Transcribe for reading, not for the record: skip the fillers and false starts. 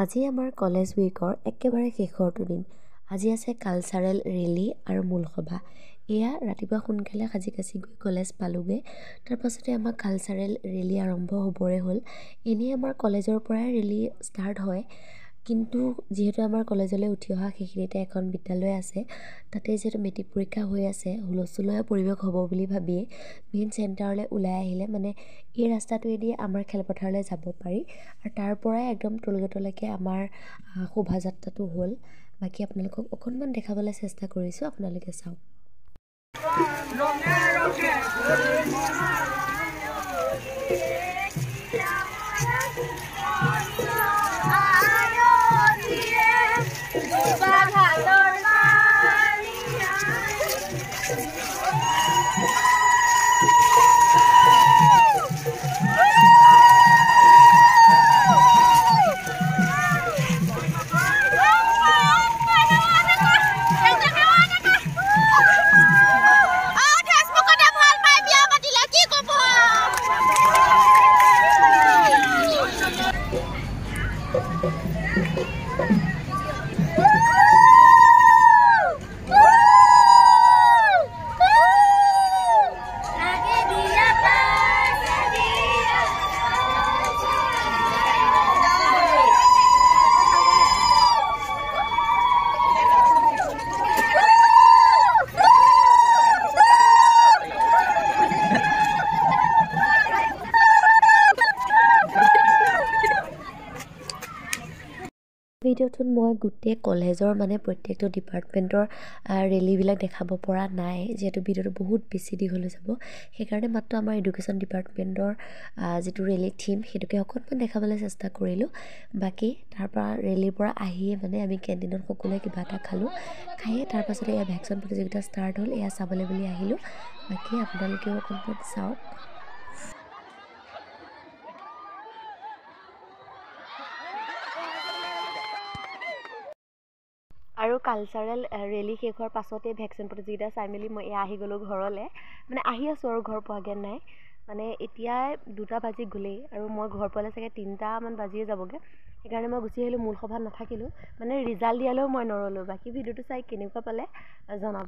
আজি আমাৰ কলেজ উইকৰ একেবাৰে শেষৰটো দিন। আজি আছে কালচাৰেল ৰেলী আৰু মূল সভা। এয়া ৰাতিপুৱা সোনকালে সাজি কাচি গৈ কলেজ পালোগৈ। তাৰ পাছতে আমাৰ কালচাৰেল ৰেলী আৰম্ভ হ'বৰে হ'ল। এনেই আমাৰ কলেজৰ পৰাই ৰেলী ষ্টাৰ্ট হয়, কিন্তু যিহেতু আমাৰ কলেজলৈ উঠি অহা সেইখিনিতে এখন বিদ্যালয় আছে, তাতে যিহেতু মেট্ৰিক পৰীক্ষা হৈ আছে, হুলস্থুলীয়া পৰিৱেশ হ'ব বুলি ভাবিয়ে মেইন চেণ্টাৰলৈ ওলাই আহিলে, মানে এই ৰাস্তাটোৱেদি আমাৰ খেলপথাৰলৈ যাব পাৰি আৰু তাৰ পৰাই একদম টোলগেটলৈকে আমাৰ শোভাযাত্ৰাটো হ'ল। বাকী আপোনালোকক অকণমান দেখাবলৈ চেষ্টা কৰিছোঁ, আপোনালোকে চাওক। ভিডিঅ'টোত মই গোটেই কলেজৰ মানে প্ৰত্যেকটো ডিপাৰ্টমেণ্টৰ ৰেলীবিলাক দেখাব পৰা নাই, যিহেতু ভিডিঅ'টো বহুত বেছি দীঘল হৈ যাব। সেইকাৰণে মাত্ৰ আমাৰ এডুকেশ্যন ডিপাৰ্টমেণ্টৰ যিটো ৰেলী থিম সেইটোকে অকণমান দেখাবলৈ চেষ্টা কৰিলোঁ। বাকী তাৰপৰা ৰেলীৰ পৰা আহিয়ে মানে আমি কেণ্টিনত সকলোৱে কিবা এটা খালোঁ। খায়ে তাৰপাছতে এয়া ভেকচন প্ৰতিযোগিতা ষ্টাৰ্ট হ'ল, এয়া চাবলৈ বুলি আহিলোঁ। বাকী আপোনালোকেও অকণমান চাওক। আৰু কালচাৰেল ৰেলী শেষ হোৱাৰ পাছতে ভেকচিন প্ৰতিযোগিতা চাই মেলি মই এয়া আহি গ'লোঁ ঘৰলৈ। মানে আহি আছোঁ আৰু ঘৰ পোৱাগৈ নাই, মানে এতিয়াই 2টা বাজি গ'লেই আৰু মই ঘৰ পোৱালৈ চাগে 3টামান বাজিয়ে যাবগৈ। সেইকাৰণে মই গুচি আহিলোঁ, মূল সভাত নাথাকিলোঁ, মানে ৰিজাল্ট দিয়ালৈও মই নৰলোঁ। বাকী ভিডিঅ'টো চাই কেনেকুৱা পালে জনাব।